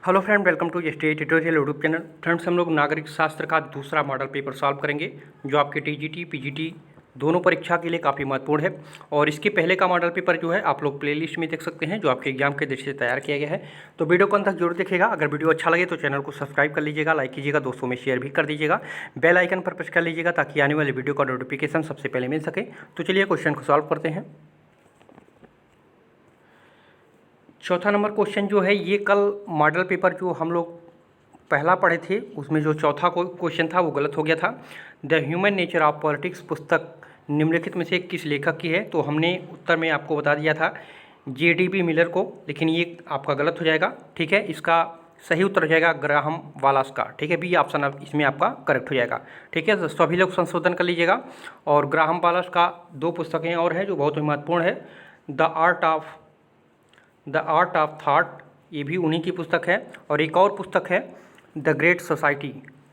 Hello friend, welcome to state tutorial YouTube channel. Friends, हम लोग नागरिक शास्त्र का दूसरा मॉडल पेपर सॉल्व करेंगे जो आपके टीजीटी पीजीटी दोनों परीक्षा के लिए काफ़ी महत्वपूर्ण है। और इसके पहले का मॉडल पेपर जो है आप लोग प्लेलिस्ट में देख सकते हैं, जो आपके एग्जाम के दृष्टि से तैयार किया गया है। तो वीडियो को अंत तक जरूर देखिएगा। अगर वीडियो अच्छा लगे तो चैनल को सब्सक्राइब कर लीजिएगा, लाइक कीजिएगा, दोस्तों में शेयर भी कर दीजिएगा, बेल आइकन पर प्रेस कर लीजिएगा ताकि आने वाली वीडियो का नोटिफिकेशन सबसे पहले मिल सके। तो चलिए क्वेश्चन को सॉल्व करते हैं। चौथा नंबर क्वेश्चन जो है ये कल मॉडल पेपर जो हम लोग पहला पढ़े थे उसमें जो चौथा क्वेश्चन था वो गलत हो गया था। The human nature of politics पुस्तक निम्नलिखित में से किस लेखक की है? तो हमने उत्तर में आपको बता दिया था JDB मिलर को, लेकिन ये आपका गलत हो जाएगा। ठीक है, इसका सही उत्तर हो जाएगा ग्राहम वालास का। ठीक है, बी ऑप्शन इसमें आपका करेक्ट हो जाएगा। ठीक है, तो सभी लोग संशोधन कर लीजिएगा। और ग्राहम वालास का दो पुस्तकें और हैं जो बहुत ही महत्वपूर्ण है। द आर्ट ऑफ थॉट, ये भी उन्हीं की पुस्तक है। और एक और पुस्तक है द ग्रेट सोसाइटी।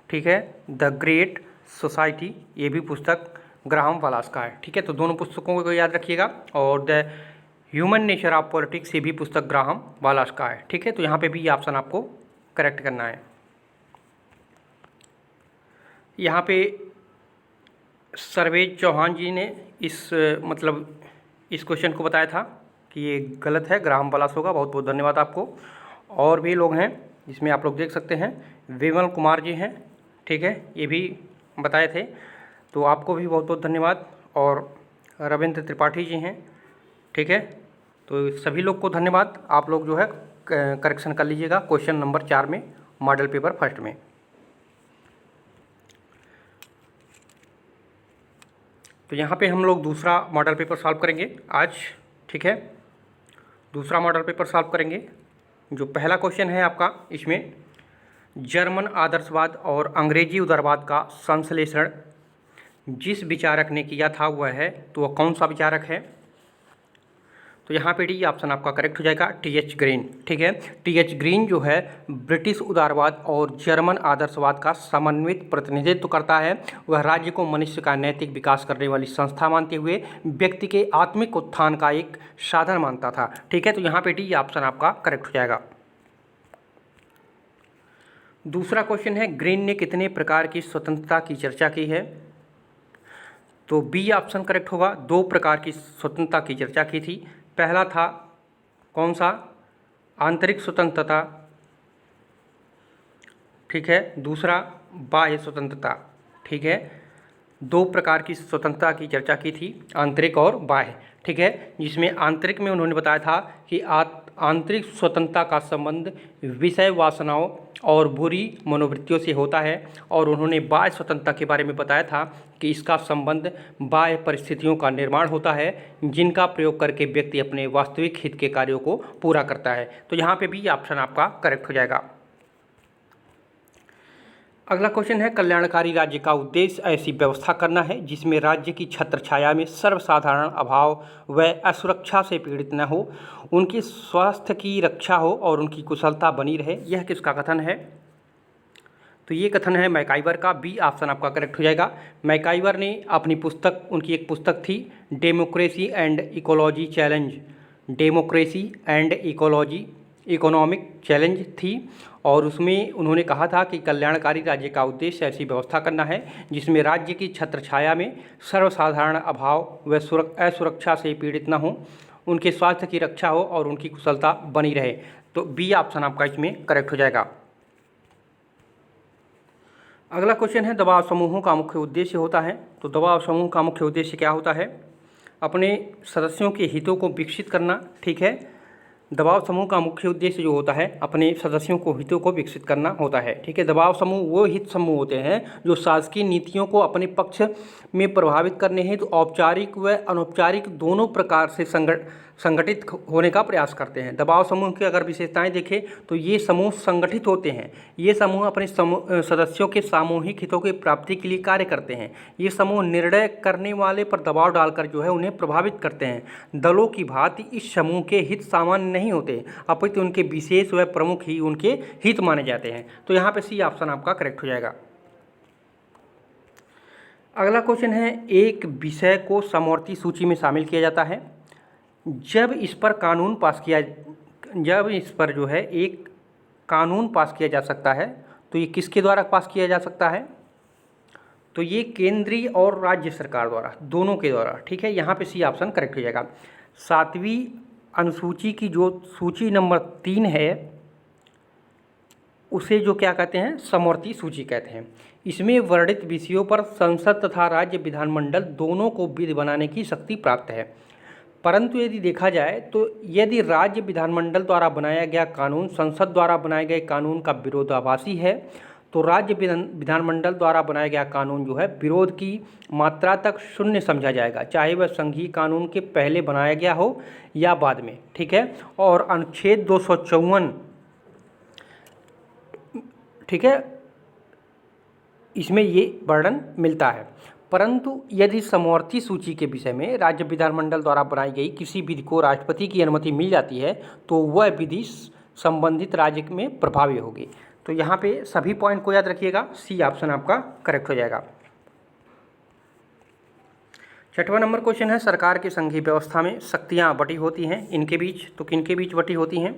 ठीक है, द ग्रेट सोसाइटी, ये भी पुस्तक ग्राहम वालास का है। ठीक है, तो दोनों पुस्तकों को याद रखिएगा। और the human nature of politics, ये भी पुस्तक ग्राहम वालास का है। ठीक है, तो यहाँ पे भी ऑप्शन आपको करेक्ट करना है। यहाँ पे सर्वेज चौहान जी ने इस क्वेश्चन को बताया था कि ये गलत है, ग्राहम वालास होगा। बहुत बहुत धन्यवाद आपको। और भी लोग हैं जिसमें आप लोग देख सकते हैं, विमल कुमार जी हैं। ठीक है, ये भी बताए थे, तो आपको भी बहुत बहुत धन्यवाद। और रविंद्र त्रिपाठी जी हैं। ठीक है, तो सभी लोग को धन्यवाद। आप लोग जो है करेक्शन कर लीजिएगा क्वेश्चन नंबर 4 में, मॉडल पेपर फर्स्ट में। तो यहाँ पे हम लोग दूसरा मॉडल पेपर सॉल्व करेंगे आज। ठीक है, दूसरा मॉडल पेपर सॉल्व करेंगे। जो पहला क्वेश्चन है आपका, इसमें जर्मन आदर्शवाद और अंग्रेजी उदारवाद का संश्लेषण जिस विचारक ने किया था वह है, तो वह कौन सा विचारक है? तो यहाँ पे डी ऑप्शन आपका करेक्ट हो जाएगा, TH ग्रीन। ठीक है, TH ग्रीन जो है ब्रिटिश उदारवाद और जर्मन आदर्शवाद का समन्वित प्रतिनिधित्व करता है। वह राज्य को मनुष्य का नैतिक विकास करने वाली संस्था मानते हुए व्यक्ति के आत्मिक उत्थान का एक साधन मानता था। ठीक है, तो यहाँ पे डी ऑप्शन आपका करेक्ट हो जाएगा। दूसरा क्वेश्चन है, ग्रीन ने कितने प्रकार की स्वतंत्रता की चर्चा की है? तो बी ऑप्शन करेक्ट होगा, 2 प्रकार की स्वतंत्रता की चर्चा की थी। पहला था कौन सा? आंतरिक स्वतंत्रता। ठीक है, दूसरा बाह्य स्वतंत्रता। ठीक है, 2 प्रकार की स्वतंत्रता की चर्चा की थी, आंतरिक और बाह्य। ठीक है, जिसमें आंतरिक में उन्होंने बताया था कि आंतरिक स्वतंत्रता का संबंध विषय वासनाओं और बुरी मनोवृत्तियों से होता है। और उन्होंने बाह्य स्वतंत्रता के बारे में बताया था कि इसका संबंध बाह्य परिस्थितियों का निर्माण होता है जिनका प्रयोग करके व्यक्ति अपने वास्तविक हित के कार्यों को पूरा करता है। तो यहाँ पे भी ऑप्शन आपका करेक्ट हो जाएगा। अगला क्वेश्चन है, कल्याणकारी राज्य का उद्देश्य ऐसी व्यवस्था करना है जिसमें राज्य की छत्रछाया में सर्वसाधारण अभाव व असुरक्षा से पीड़ित न हो, उनके स्वास्थ्य की रक्षा हो और उनकी कुशलता बनी रहे। यह किसका कथन है? तो ये कथन है मैकाइवर का। बी ऑप्शन आपका करेक्ट हो जाएगा। मैकाइवर ने अपनी पुस्तक, उनकी एक पुस्तक थी democracy and ecology challenge, democracy and ecology economic challenge थी। और उसमें उन्होंने कहा था कि कल्याणकारी राज्य का उद्देश्य ऐसी व्यवस्था करना है जिसमें राज्य की छत्रछाया में सर्वसाधारण अभाव व असुरक्षा से पीड़ित न हो, उनके स्वास्थ्य की रक्षा हो और उनकी कुशलता बनी रहे। तो बी ऑप्शन आपका इसमें करेक्ट हो जाएगा। अगला क्वेश्चन है, दबाव समूहों का मुख्य उद्देश्य होता है। तो दबाव समूह का मुख्य उद्देश्य क्या होता है? अपने सदस्यों के हितों को विकसित करना। ठीक है, दबाव समूह का मुख्य उद्देश्य जो होता है अपने सदस्यों को हितों को विकसित करना होता है। ठीक है, दबाव समूह वो हित समूह होते हैं जो शासकीय नीतियों को अपने पक्ष में प्रभावित करने हेतु औपचारिक व अनौपचारिक दोनों प्रकार से संगठित होने का प्रयास करते हैं। दबाव समूह की अगर विशेषताएं देखें तो ये समूह संगठित होते हैं। ये समूह अपने सदस्यों के सामूहिक हितों की प्राप्ति के लिए कार्य करते हैं। ये समूह निर्णय करने वाले पर दबाव डालकर जो है उन्हें प्रभावित करते हैं। दलों की भांति इस समूह के हित सामान्य नहीं होते, अपितु उनके विशेष व प्रमुख ही उनके हित माने जाते हैं। तो यहाँ पे सी ऑप्शन आपका करेक्ट हो जाएगा। अगला क्वेश्चन है, एक विषय को समवर्ती सूची में शामिल किया जाता है जब इस पर जो है एक कानून पास किया जा सकता है, तो ये किसके द्वारा पास किया जा सकता है? तो ये केंद्रीय और राज्य सरकार द्वारा, दोनों के द्वारा, ठीक है। यहाँ पे सी ऑप्शन करेक्ट हो जाएगा। 7वीं अनुसूची की जो सूची नंबर 3 है उसे जो क्या कहते हैं, समवर्ती सूची कहते हैं। इसमें वर्णित विषयों पर संसद तथा राज्य विधानमंडल दोनों को विधि बनाने की शक्ति प्राप्त है। परंतु यदि देखा जाए तो यदि राज्य विधानमंडल द्वारा बनाया गया कानून संसद द्वारा बनाए गए कानून का विरोधाभासी है, तो राज्य विधानमंडल द्वारा बनाया गया कानून जो है विरोध की मात्रा तक शून्य समझा जाएगा, चाहे वह संघीय कानून के पहले बनाया गया हो या बाद में, ठीक है। और अनुच्छेद 254, ठीक है, इसमें ये वर्णन मिलता है। परंतु यदि समवर्ती सूची के विषय में राज्य विधानमंडल द्वारा बनाई गई किसी विधि को राष्ट्रपति की अनुमति मिल जाती है तो वह विधि संबंधित राज्य में प्रभावी होगी। तो यहाँ पे सभी पॉइंट को याद रखिएगा, सी ऑप्शन आपका करेक्ट हो जाएगा। 6वां नंबर क्वेश्चन है, सरकार की संघीय व्यवस्था में शक्तियाँ बटी होती हैं इनके बीच, तो किनके बीच बटी होती हैं?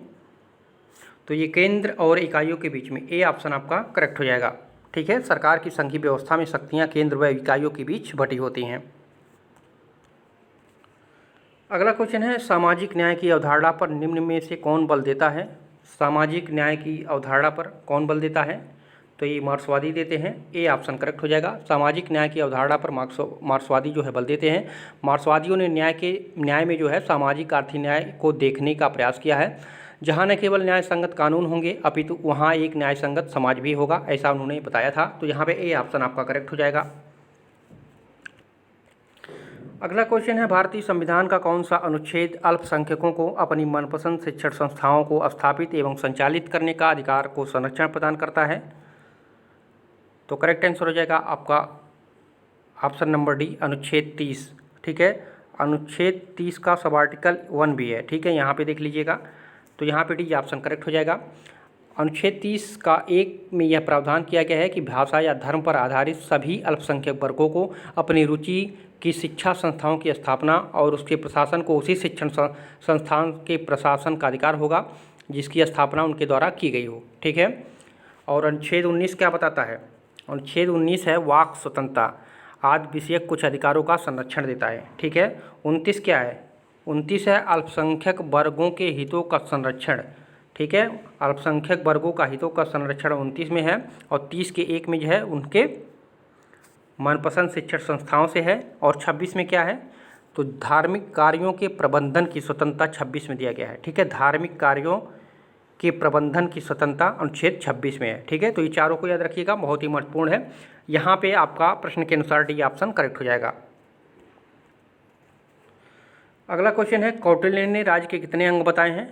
तो ये केंद्र और इकाइयों के बीच में, ए ऑप्शन आपका करेक्ट हो जाएगा, ठीक है। सरकार की संघीय व्यवस्था में शक्तियाँ केंद्र व इकाइयों के बीच बटी होती हैं। अगला क्वेश्चन है, सामाजिक न्याय की अवधारणा पर निम्न में से कौन बल देता है? सामाजिक न्याय की अवधारणा पर कौन बल देता है? तो ये मार्क्सवादी देते हैं, ए ऑप्शन करेक्ट हो जाएगा। सामाजिक न्याय की अवधारणा पर मार्क्सवादी जो है बल देते हैं। मार्क्सवादियों ने न्याय में जो है सामाजिक आर्थिक न्याय को देखने का प्रयास किया है, जहाँ न केवल न्याय संगत कानून होंगे अपितु वहाँ एक न्याय संगत समाज भी होगा, ऐसा उन्होंने बताया था। तो यहाँ पे ए ऑप्शन आपका करेक्ट हो जाएगा। अगला क्वेश्चन है, भारतीय संविधान का कौन सा अनुच्छेद अल्पसंख्यकों को अपनी मनपसंद शिक्षण संस्थाओं को स्थापित एवं संचालित करने का अधिकार को संरक्षण प्रदान करता है? तो करेक्ट आंसर हो जाएगा आपका ऑप्शन नंबर डी, अनुच्छेद 30, ठीक है। अनुच्छेद 30 का सब आर्टिकल 1 भी है, ठीक है, यहाँ पे देख लीजिएगा। तो यहाँ पे डी ऑप्शन करेक्ट हो जाएगा। अनुच्छेद 30 का 1 में यह प्रावधान किया गया है कि भाषा या धर्म पर आधारित सभी अल्पसंख्यक वर्गों को अपनी रुचि की शिक्षा संस्थाओं की स्थापना और उसके प्रशासन को उसी शिक्षण संस्थान के प्रशासन का अधिकार होगा जिसकी स्थापना उनके द्वारा की गई हो, ठीक है। और अनुच्छेद 19 क्या बताता है? अनुच्छेद 19 है वाक स्वतंत्रता आदि विषयक कुछ अधिकारों का संरक्षण देता है, ठीक है। 29 क्या है? 29 है अल्पसंख्यक वर्गों के हितों का संरक्षण, ठीक है। अल्पसंख्यक वर्गों का हितों का संरक्षण 29 में है। और 30 के 1 में जो है उनके मनपसंद शिक्षण संस्थाओं से है। और 26 में क्या है? तो धार्मिक कार्यों के प्रबंधन की स्वतंत्रता 26 में दिया गया है, ठीक है। धार्मिक कार्यों के प्रबंधन की स्वतंत्रता अनुच्छेद 26 में है, ठीक है। तो ये चारों को याद रखिएगा, बहुत ही महत्वपूर्ण है। यहाँ पे आपका प्रश्न के अनुसार डी ऑप्शन करेक्ट हो जाएगा। अगला क्वेश्चन है, कौटिल्य ने राज्य के कितने अंग बताए हैं?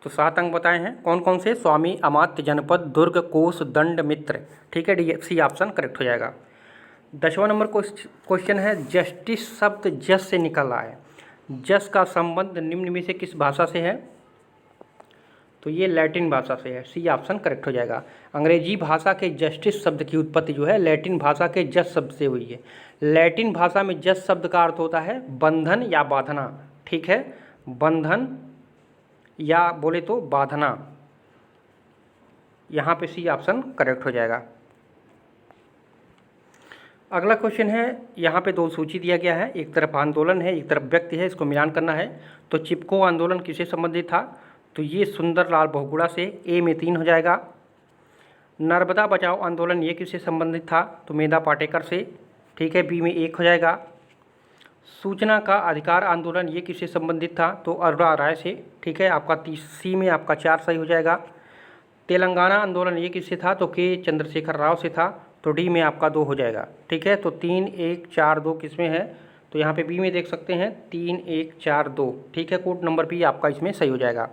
तो 7 अंग बताए हैं। कौन कौन से? स्वामी, अमात्य, जनपद, दुर्ग, कोष, दंड, मित्र, ठीक है। डी सी ऑप्शन करेक्ट हो जाएगा। 10वां नंबर क्वेश्चन है, जस्टिस शब्द जस से निकला है। जस का संबंध निम्न में से किस भाषा से है? तो ये लैटिन भाषा से है, सी ऑप्शन करेक्ट हो जाएगा। अंग्रेजी भाषा के जस्टिस शब्द की उत्पत्ति जो है लैटिन भाषा के जस शब्द से हुई है। लैटिन भाषा में जस शब्द का अर्थ होता है बंधन या बांधना, ठीक है। बंधन या बोले तो बांधना, यहाँ पे सी ऑप्शन करेक्ट हो जाएगा। अगला क्वेश्चन है, यहाँ पे 2 सूची दिया गया है, एक तरफ आंदोलन है एक तरफ व्यक्ति है, इसको मिलान करना है। तो चिपको आंदोलन किससे संबंधित था? तो ये सुंदरलाल बहुगुणा से, ए में 3 हो जाएगा। नर्मदा बचाओ आंदोलन ये किससे संबंधित था? तो मेधा पाटेकर से, ठीक है, बी में 1 हो जाएगा। सूचना का अधिकार आंदोलन ये किससे संबंधित था? तो अरुणा राय से, ठीक है, आपका सी में आपका 4 सही हो जाएगा। तेलंगाना आंदोलन ये किससे था? तो के चंद्रशेखर राव से था, तो डी में आपका 2 हो जाएगा, ठीक है। तो 3, 1, 4, 2 किस में है? तो यहाँ पे बी में देख सकते हैं 3, 1, 4, 2, ठीक है। कोड नंबर बी आपका इसमें सही हो जाएगा।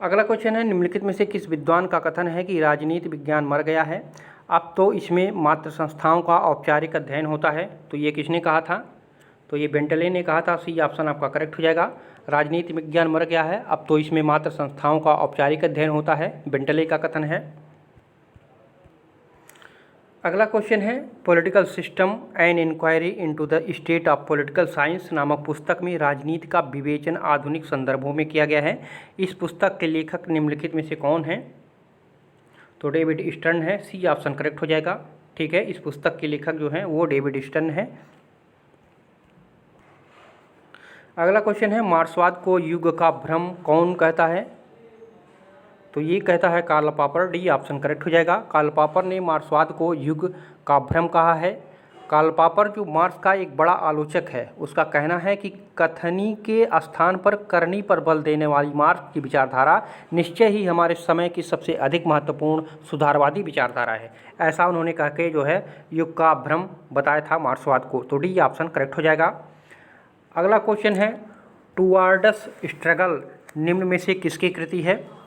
अगला क्वेश्चन है, निम्नलिखित में से किस विद्वान का कथन है कि राजनीति विज्ञान मर गया है? अब तो इसमें मात्र संस्थाओं का औपचारिक अध्ययन होता है। तो ये किसने कहा था? तो ये बेंटले ने कहा था, सी ऑप्शन आपका करेक्ट हो जाएगा। राजनीति विज्ञान मर गया है, अब तो इसमें मात्र संस्थाओं का औपचारिक अध्ययन होता है, बेंटले का कथन है। अगला क्वेश्चन है political system an inquiry into the state of political science नामक पुस्तक में राजनीति का विवेचन आधुनिक संदर्भों में किया गया है। इस पुस्तक के लेखक निम्नलिखित में से कौन है? तो डेविड स्टर्न है, सी ऑप्शन करेक्ट हो जाएगा। ठीक है, इस पुस्तक के लेखक जो हैं वो डेविड स्टर्न है। अगला क्वेश्चन है मार्क्सवाद को युग का भ्रम कौन कहता है? तो ये कहता है Karl Popper, D option correct हो जाएगा। कार्ल पॉपर ने मार्क्सवाद को युग का भ्रम कहा है। कार्ल पॉपर जो मार्क्स का एक बड़ा आलोचक है, उसका कहना है कि कथनी के स्थान पर करनी पर बल देने वाली मार्क्स की विचारधारा निश्चय ही हमारे समय की सबसे अधिक महत्वपूर्ण सुधारवादी विचारधारा है। ऐसा उन्होंने कह के जो है युग का भ्रम बताया था मार्क्सवाद को। तो डी ऑप्शन करेक्ट हो जाएगा। अगला क्वेश्चन है टुवार्ड्स स्ट्रगल निम्न में से किसकी कृति है?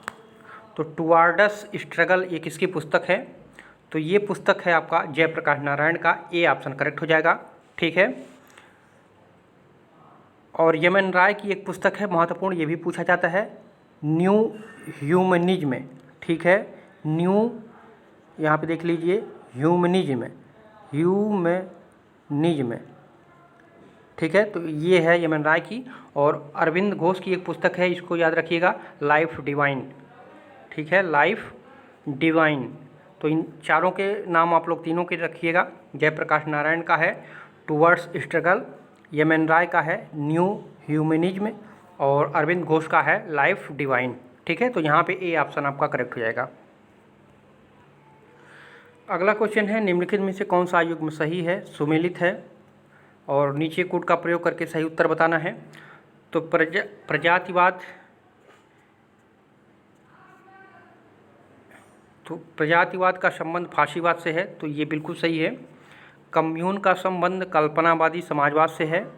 तो टुवार्ड्स स्ट्रगल ये किसकी पुस्तक है? तो ये पुस्तक है आपका जयप्रकाश नारायण का, ए ऑप्शन करेक्ट हो जाएगा। ठीक है, और यमन राय की एक पुस्तक है महत्वपूर्ण, ये भी पूछा जाता है, न्यू ह्यूमनिज्म। ठीक है, न्यू यहाँ पे देख लीजिए ह्यूमनिज्म, ठीक है, तो ये है यमन राय की। और अरविंद घोष की एक पुस्तक है, इसको याद रखिएगा, लाइफ डिवाइन। ठीक है, लाइफ डिवाइन। तो इन चारों के नाम आप लोग तीनों के रखिएगा। जयप्रकाश नारायण का है टुवर्ड्स स्ट्रगल, यमन राय का है न्यू ह्यूमनिज्म, और अरविंद घोष का है लाइफ डिवाइन। ठीक है, तो यहाँ पे ए ऑप्शन आपका करेक्ट हो जाएगा। अगला क्वेश्चन है निम्नलिखित में से कौन सा युग्म सही है, सुमेलित है, और नीचे कोड का प्रयोग करके सही उत्तर बताना है। तो प्रजातिवाद का संबंध फाशीवाद से है, तो ये बिल्कुल सही है। कम्यून का संबंध कल्पनावादी समाजवाद से है,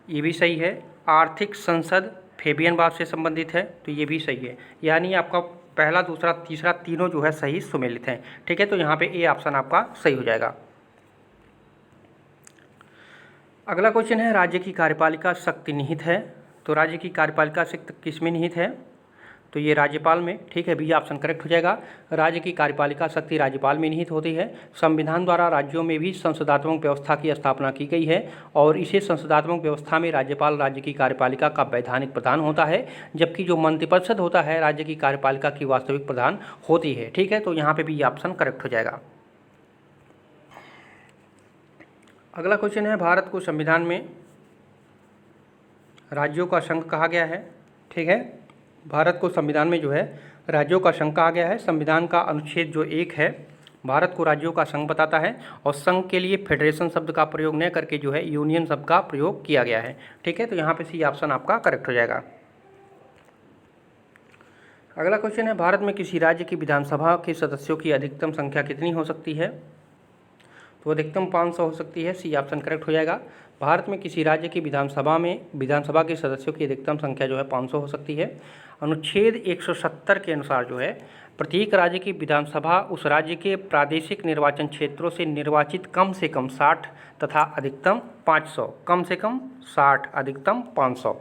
ये भी सही है। आर्थिक संसद फेबियनवाद से संबंधित है, तो ये भी सही है। यानी आपका पहला, दूसरा, तीसरा तीनों जो है सही सुमेलित हैं। ठीक है, तो यहाँ पे ए ऑप्शन आपका सही हो जाएगा। अगला क्वेश्चन है राज्य की कार्यपालिका शक्ति निहित है। तो राज्य की कार्यपालिका शक्ति किस में निहित है? तो ये राज्यपाल में। ठीक है, बी ऑप्शन करेक्ट हो जाएगा। राज्य की कार्यपालिका शक्ति राज्यपाल में निहित होती है। संविधान द्वारा राज्यों में भी संसदात्मक व्यवस्था की स्थापना की गई है, और इसे संसदात्मक व्यवस्था में राज्यपाल राज्य की कार्यपालिका का वैधानिक प्रधान होता है, जबकि जो मंत्रिपरिषद होता है राज्य की कार्यपालिका की वास्तविक प्रधान होती है। ठीक है, तो यहाँ पर बी ऑप्शन करेक्ट हो जाएगा। अगला क्वेश्चन है भारत को संविधान में राज्यों का संघ कहा गया है। ठीक है, भारत को संविधान में जो है राज्यों का संघ कहा गया है। संविधान का अनुच्छेद जो 1 है भारत को राज्यों का संघ बताता है, और संघ के लिए फेडरेशन शब्द का प्रयोग न करके जो है यूनियन शब्द का प्रयोग किया गया है। ठीक है, तो यहाँ पे सी ऑप्शन आपका करेक्ट हो जाएगा। अगला क्वेश्चन है भारत में किसी राज्य की विधानसभा के सदस्यों की अधिकतम संख्या कितनी हो सकती है? तो अधिकतम 500 हो सकती है, सी ऑप्शन करेक्ट हो जाएगा। भारत में किसी राज्य की विधानसभा के सदस्यों की अधिकतम संख्या जो है 500 हो सकती है। अनुच्छेद 170 के अनुसार जो है प्रत्येक राज्य की विधानसभा उस राज्य के प्रादेशिक निर्वाचन क्षेत्रों से निर्वाचित कम से कम 60 तथा अधिकतम 500, कम से कम 60 अधिकतम 500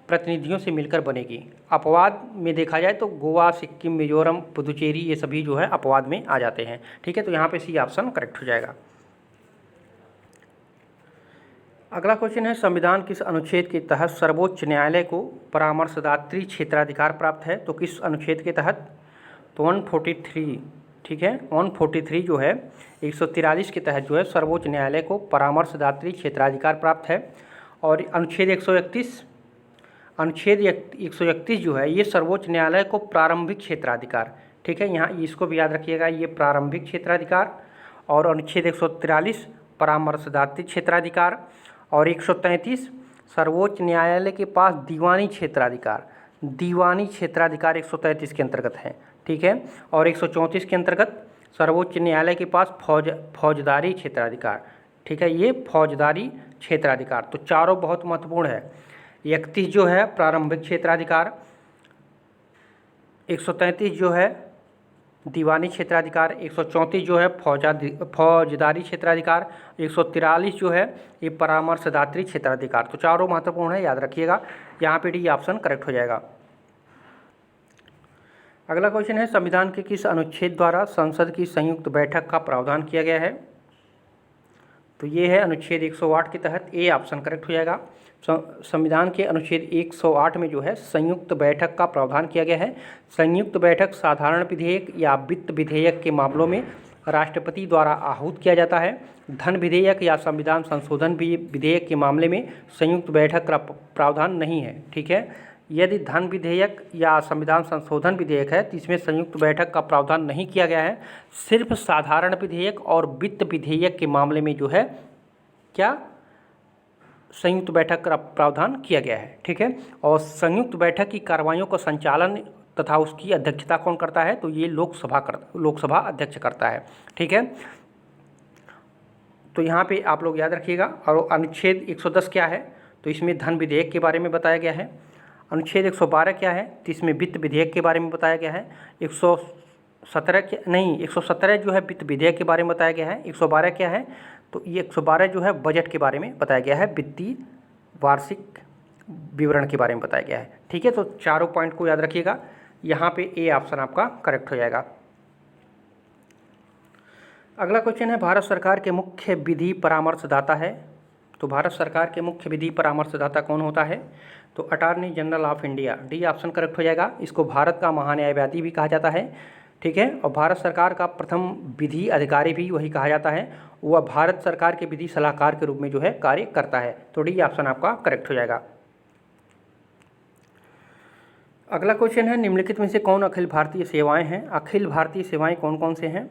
प्रतिनिधियों से मिलकर बनेगी। अपवाद में देखा जाए तो गोवा, सिक्किम, मिजोरम, पुदुचेरी ये सभी जो है अपवाद में आ जाते हैं। ठीक है, तो यहाँ पे सी ऑप्शन करेक्ट हो जाएगा। अगला क्वेश्चन है संविधान किस अनुच्छेद के तहत सर्वोच्च न्यायालय को परामर्शदात्री क्षेत्राधिकार प्राप्त है? तो किस अनुच्छेद के तहत? तो 143। ठीक है, 143 जो है 143 के तहत जो है सर्वोच्च न्यायालय को परामर्शदात्री क्षेत्राधिकार प्राप्त है। और अनुच्छेद 131 जो है ये सर्वोच्च न्यायालय को प्रारंभिक क्षेत्राधिकार, ठीक है, यहाँ इसको भी याद रखिएगा, ये प्रारंभिक क्षेत्राधिकार। और अनुच्छेद 143 परामर्शदात्री क्षेत्राधिकार, और 133 सर्वोच्च न्यायालय के पास दीवानी क्षेत्राधिकार 133 के अंतर्गत है। ठीक है, और 134 के अंतर्गत सर्वोच्च न्यायालय के पास फौजदारी क्षेत्राधिकार। ठीक है, ये फौजदारी क्षेत्राधिकार, तो चारों बहुत महत्वपूर्ण है। 31 जो है प्रारंभिक क्षेत्राधिकार, 133 जो है दीवानी क्षेत्राधिकार, 134 जो है फौजदारी क्षेत्राधिकार, 143 जो है ये परामर्शदात्री क्षेत्राधिकार। तो चारों महत्वपूर्ण है, याद रखिएगा। यहाँ पे डी ऑप्शन करेक्ट हो जाएगा। अगला क्वेश्चन है संविधान के किस अनुच्छेद द्वारा संसद की संयुक्त बैठक का प्रावधान किया गया है? तो ये है अनुच्छेद 108 के तहत ए ऑप्शन करेक्ट हो जाएगा। संविधान के अनुच्छेद 108 में जो है संयुक्त बैठक का प्रावधान किया गया है। संयुक्त बैठक साधारण विधेयक या वित्त विधेयक के मामलों में राष्ट्रपति द्वारा आहूत किया जाता है। धन विधेयक या संविधान संशोधन विधेयक के मामले में संयुक्त बैठक का प्रावधान नहीं है। ठीक है, यदि धन विधेयक या संविधान संशोधन विधेयक है तो इसमें संयुक्त बैठक का प्रावधान नहीं किया गया है। सिर्फ साधारण विधेयक और वित्त विधेयक के मामले में जो है क्या संयुक्त बैठक का प्रावधान किया गया है। ठीक है, और संयुक्त बैठक की कार्रवाइयों का संचालन तथा उसकी अध्यक्षता कौन करता है? तो ये लोकसभा अध्यक्ष करता है। ठीक है, तो यहाँ पे आप लोग याद रखिएगा। और अनुच्छेद 110 क्या है? तो इसमें धन विधेयक के बारे में बताया गया है। अनुच्छेद 112 क्या है? तो इसमें वित्त विधेयक के बारे में बताया गया है। 117 जो है वित्त विधेयक के बारे में बताया गया है। 112 क्या है? तो ये 112 जो है बजट के बारे में बताया गया है, वित्तीय वार्षिक विवरण के बारे में बताया गया है। ठीक है, तो चारों पॉइंट को याद रखिएगा। यहाँ पे ए ऑप्शन आपका करेक्ट हो जाएगा। अगला क्वेश्चन है भारत सरकार के मुख्य विधि परामर्शदाता है। तो भारत सरकार के मुख्य विधि परामर्शदाता कौन होता है? तो attorney general of India, D option correct हो जाएगा। इसको भारत का महान्यायवादी भी कहा जाता है। ठीक है, और भारत सरकार का प्रथम विधि अधिकारी भी वही कहा जाता है। वह भारत सरकार के विधि सलाहकार के रूप में जो है कार्य करता है। तो डी ऑप्शन आपका करेक्ट हो जाएगा। अगला क्वेश्चन है निम्नलिखित में से कौन अखिल भारतीय सेवाएं हैं? अखिल भारतीय सेवाएं कौन कौन से हैं?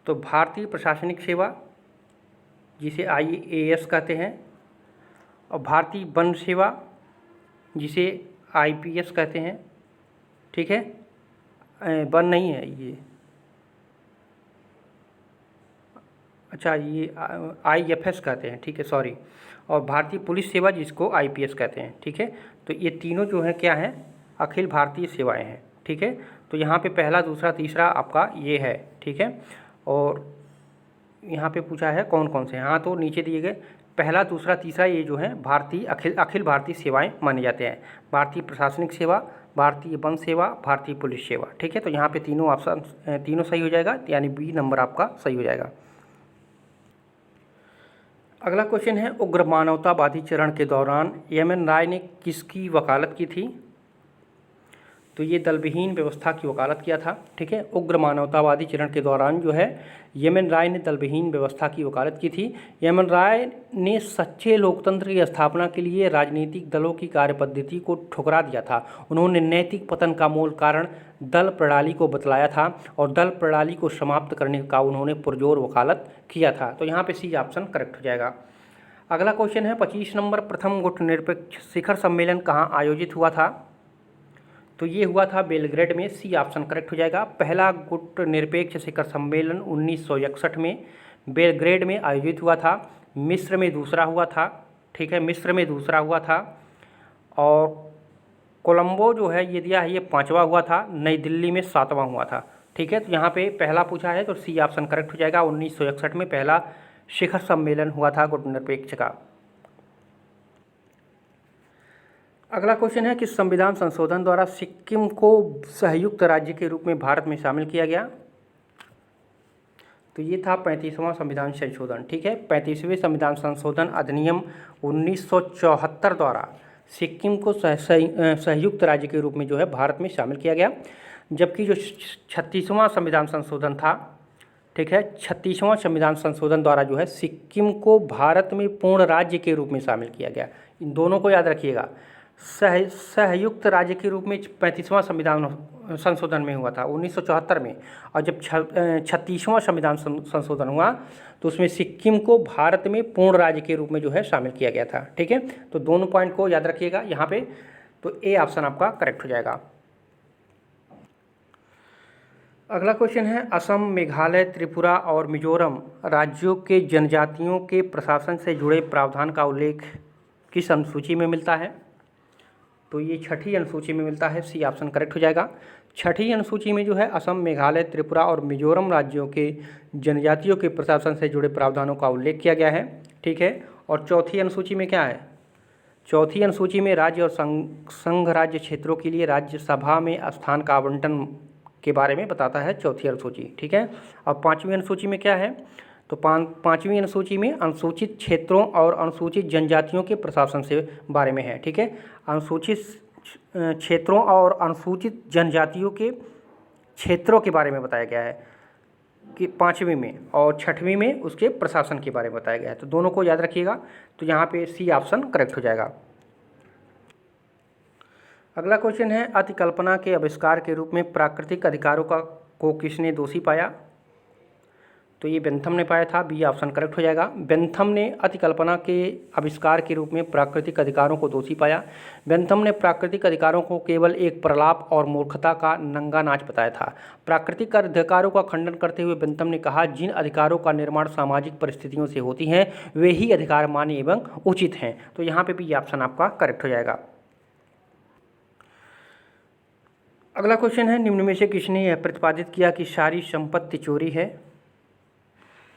तो भारतीय प्रशासनिक सेवा जिसे IAS कहते हैं, और भारतीय वन सेवा जिसे IPS कहते हैं। ठीक है, वन नहीं है ये, अच्छा ये IFS कहते हैं। ठीक है, सॉरी। और भारतीय पुलिस सेवा जिसको IPS कहते हैं। ठीक है, तो ये तीनों जो है क्या हैं? अखिल भारतीय सेवाएं हैं। ठीक है, तो यहाँ पे पहला दूसरा तीसरा आपका ये है। ठीक है, और यहाँ पे पूछा है कौन कौन से हैं। हाँ, तो नीचे दिए गए पहला दूसरा तीसरा ये जो है भारतीय अखिल भारतीय सेवाएं माने जाते हैं। भारतीय प्रशासनिक सेवा, भारतीय वन सेवा, भारतीय पुलिस सेवा। ठीक है, तो यहाँ पे तीनों ऑप्शन तीनों सही हो जाएगा, यानी बी नंबर आपका सही हो जाएगा। अगला क्वेश्चन है उग्र मानवतावादी चरण के दौरान एम.एन. राय ने किसकी वकालत की थी? तो ये दलविहीन व्यवस्था की वकालत किया था। ठीक है, उग्र मानवतावादी चरण के दौरान जो है एम.एन. राय ने दलविहीन व्यवस्था की वकालत की थी। एम.एन. राय ने सच्चे लोकतंत्र की स्थापना के लिए राजनीतिक दलों की कार्यपद्धति को ठुकरा दिया था। उन्होंने नैतिक पतन का मूल कारण दल प्रणाली को बतलाया था और दल प्रणाली को समाप्त करने का उन्होंने पुरजोर वकालत किया था। तो यहाँ पे सी ऑप्शन करेक्ट हो जाएगा। अगला क्वेश्चन है 25 नंबर प्रथम गुटनिरपेक्ष शिखर सम्मेलन कहाँ आयोजित हुआ था? तो ये हुआ था बेलग्रेड में, सी ऑप्शन करेक्ट हो जाएगा। पहला गुटनिरपेक्ष शिखर सम्मेलन 1961 में बेलग्रेड में आयोजित हुआ था। मिस्र में दूसरा हुआ था। ठीक है, मिस्र में दूसरा हुआ था। और कोलंबो जो है ये दिया है ये 5वां हुआ था। नई दिल्ली में 7वां हुआ था। ठीक है, तो यहाँ पे पहला पूछा है तो सी ऑप्शन करेक्ट हो जाएगा। 1961 में पहला शिखर सम्मेलन हुआ था गुटनिरपेक्ष का। अगला क्वेश्चन है कि संविधान संशोधन द्वारा सिक्किम को संयुक्त राज्य के रूप में भारत में शामिल किया गया। तो ये था 35वां संविधान संशोधन। ठीक है, 35वें संविधान संशोधन अधिनियम 1974 द्वारा सिक्किम को संयुक्त राज्य के रूप में जो है भारत में शामिल किया गया। जबकि जो 36वां संविधान संशोधन था, ठीक है, 36वां संविधान संशोधन द्वारा जो है सिक्किम को भारत में पूर्ण राज्य के रूप में शामिल किया गया। इन दोनों को याद रखिएगा। संयुक्त राज्य के रूप में 35वां संविधान संशोधन में हुआ था 1974 में, और जब 36वां संविधान संशोधन हुआ तो उसमें सिक्किम को भारत में पूर्ण राज्य के रूप में जो है शामिल किया गया था। ठीक है, तो दोनों पॉइंट को याद रखिएगा यहाँ पे। तो ए ऑप्शन आपका करेक्ट हो जाएगा। अगला क्वेश्चन है असम, मेघालय, त्रिपुरा और मिजोरम राज्यों के जनजातियों के प्रशासन से जुड़े प्रावधान का उल्लेख किस अनुसूची में मिलता है? तो ये छठी अनुसूची में मिलता है, सी ऑप्शन करेक्ट हो जाएगा। छठी अनुसूची में जो है असम, मेघालय, त्रिपुरा और मिजोरम राज्यों के जनजातियों के प्रशासन से जुड़े प्रावधानों का उल्लेख किया गया है। ठीक है, और चौथी अनुसूची में क्या है? चौथी अनुसूची में राज्य और संघ राज्य क्षेत्रों के लिए राज्यसभा में स्थान का आवंटन के बारे में बताता है चौथी अनुसूची, ठीक है। अब पाँचवीं अनुसूची में क्या है, तो पाँचवीं अनुसूची में अनुसूचित क्षेत्रों और अनुसूचित जनजातियों के प्रशासन से बारे में है, ठीक है। अनुसूचित क्षेत्रों और अनुसूचित जनजातियों के क्षेत्रों के बारे में बताया गया है कि पाँचवीं में, और छठवीं में उसके प्रशासन के बारे में बताया गया है। तो दोनों को याद रखिएगा। तो यहाँ पे सी ऑप्शन करेक्ट हो जाएगा। अगला क्वेश्चन है, अतिकल्पना के आविष्कार के रूप में प्राकृतिक अधिकारों को किसने दोषी पाया? तो ये बेंथम ने पाया था, बी ऑप्शन करेक्ट हो जाएगा। बेंथम ने अतिकल्पना के आविष्कार के रूप में प्राकृतिक अधिकारों को दोषी पाया। बेंथम ने प्राकृतिक अधिकारों को केवल एक प्रलाप और मूर्खता का नंगा नाच बताया था। प्राकृतिक अधिकारों का खंडन करते हुए बेंथम ने कहा, जिन अधिकारों का निर्माण सामाजिक परिस्थितियों से होती हैं वे ही अधिकार मान्य एवं उचित हैं। तो यहाँ पे भी ऑप्शन आपका करेक्ट हो जाएगा। अगला क्वेश्चन है, निम्न में से किसने यह प्रतिपादित किया कि सारी संपत्ति चोरी है?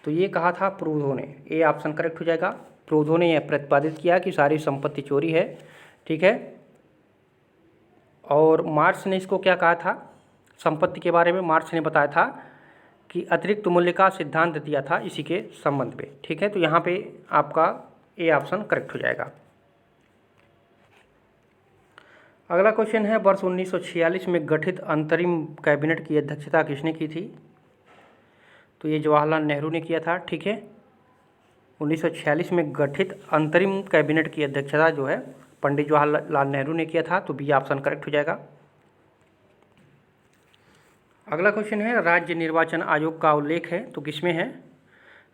तो ये कहा था प्रूदो ने, ए ऑप्शन करेक्ट हो जाएगा। प्रूदो ने यह प्रतिपादित किया कि सारी संपत्ति चोरी है, ठीक है। और मार्क्स ने इसको क्या कहा था संपत्ति के बारे में? मार्क्स ने बताया था कि अतिरिक्त मूल्य का सिद्धांत दिया था इसी के संबंध पे, ठीक है। तो यहाँ पे आपका ए ऑप्शन करेक्ट हो जाएगा। अगला क्वेश्चन है, वर्ष 1946 में गठित अंतरिम कैबिनेट की अध्यक्षता किसने की थी? तो ये जवाहरलाल नेहरू ने किया था, ठीक है। 1946 में गठित अंतरिम कैबिनेट की अध्यक्षता जो है पंडित जवाहरलाल नेहरू ने किया था। तो बी ऑप्शन करेक्ट हो जाएगा। अगला क्वेश्चन है, राज्य निर्वाचन आयोग का उल्लेख है तो किसमें है?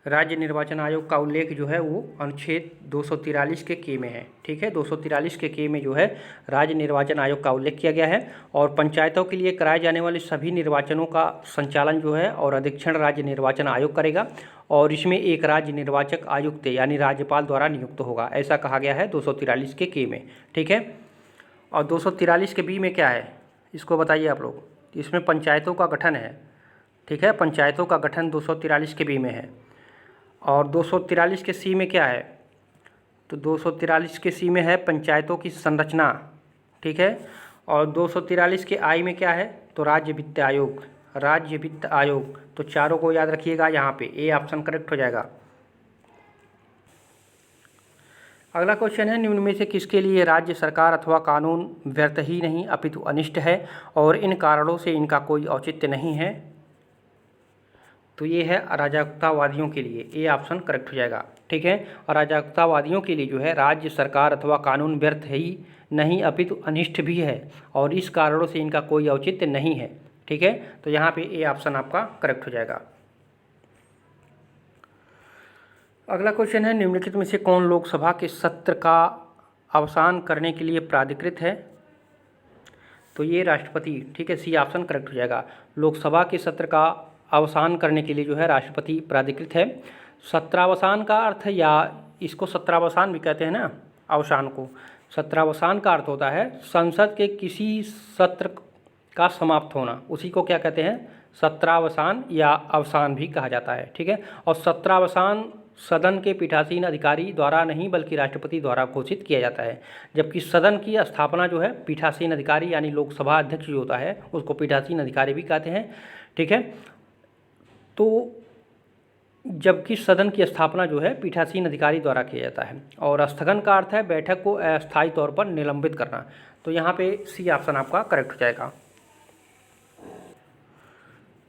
राज्य निर्वाचन आयोग का उल्लेख जो है वो अनुच्छेद 243 के के में है, ठीक है। 243 के में जो है राज्य निर्वाचन आयोग का उल्लेख किया गया है। और पंचायतों के लिए कराए जाने वाले सभी निर्वाचनों का संचालन जो है और अधीक्षण राज्य निर्वाचन आयोग करेगा। और इसमें एक राज्य निर्वाचक आयुक्त यानी राज्यपाल द्वारा नियुक्त होगा, ऐसा कहा गया है 243 के में, ठीक है। और 243 के बी में क्या है इसको बताइए आप लोग। इसमें पंचायतों का गठन है, ठीक है। पंचायतों का गठन 243 के बी में है। और 243 के सी में क्या है? तो 243 के सी में है पंचायतों की संरचना, ठीक है। और 243 के आई में क्या है? तो राज्य वित्त आयोग, राज्य वित्त आयोग। तो चारों को याद रखिएगा, यहाँ पे ए ऑप्शन करेक्ट हो जाएगा। अगला क्वेश्चन है, निम्न में से किसके लिए राज्य सरकार अथवा कानून व्यर्थ ही नहीं अपितु अनिष्ट है और इन कारणों से इनका कोई औचित्य नहीं है? तो ये है अराजकतावादियों के लिए, ए ऑप्शन करेक्ट हो जाएगा, ठीक है। अराजकतावादियों के लिए जो है राज्य सरकार अथवा कानून व्यर्थ ही नहीं अपितु अनिष्ट भी है और इस कारणों से इनका कोई औचित्य नहीं है, ठीक है। तो यहाँ पे ए ऑप्शन आपका करेक्ट हो जाएगा। अगला क्वेश्चन है, निम्नलिखित में से कौन लोकसभा के सत्र का अवसान करने के लिए प्राधिकृत है? तो ये राष्ट्रपति, ठीक है, सी ऑप्शन करेक्ट हो जाएगा। लोकसभा के सत्र का अवसान करने के लिए जो है राष्ट्रपति प्राधिकृत है। सत्रावसान का अर्थ, या इसको सत्रावसान भी कहते हैं ना, अवसान को। सत्रावसान का अर्थ होता है संसद के किसी सत्र का समाप्त होना, उसी को क्या कहते हैं? सत्रावसान या अवसान भी कहा जाता है, ठीक है। और सत्रावसान सदन के पीठासीन अधिकारी द्वारा नहीं बल्कि राष्ट्रपति द्वारा घोषित किया जाता है, जबकि सदन की स्थापना जो है पीठासीन अधिकारी यानी लोकसभा अध्यक्ष जो होता है उसको पीठासीन अधिकारी भी कहते हैं, ठीक है। तो जबकि सदन की स्थापना जो है पीठासीन अधिकारी द्वारा किया जाता है। और स्थगन का अर्थ है बैठक को अस्थायी तौर पर निलंबित करना। तो यहाँ पे सी ऑप्शन आपका करेक्ट हो जाएगा।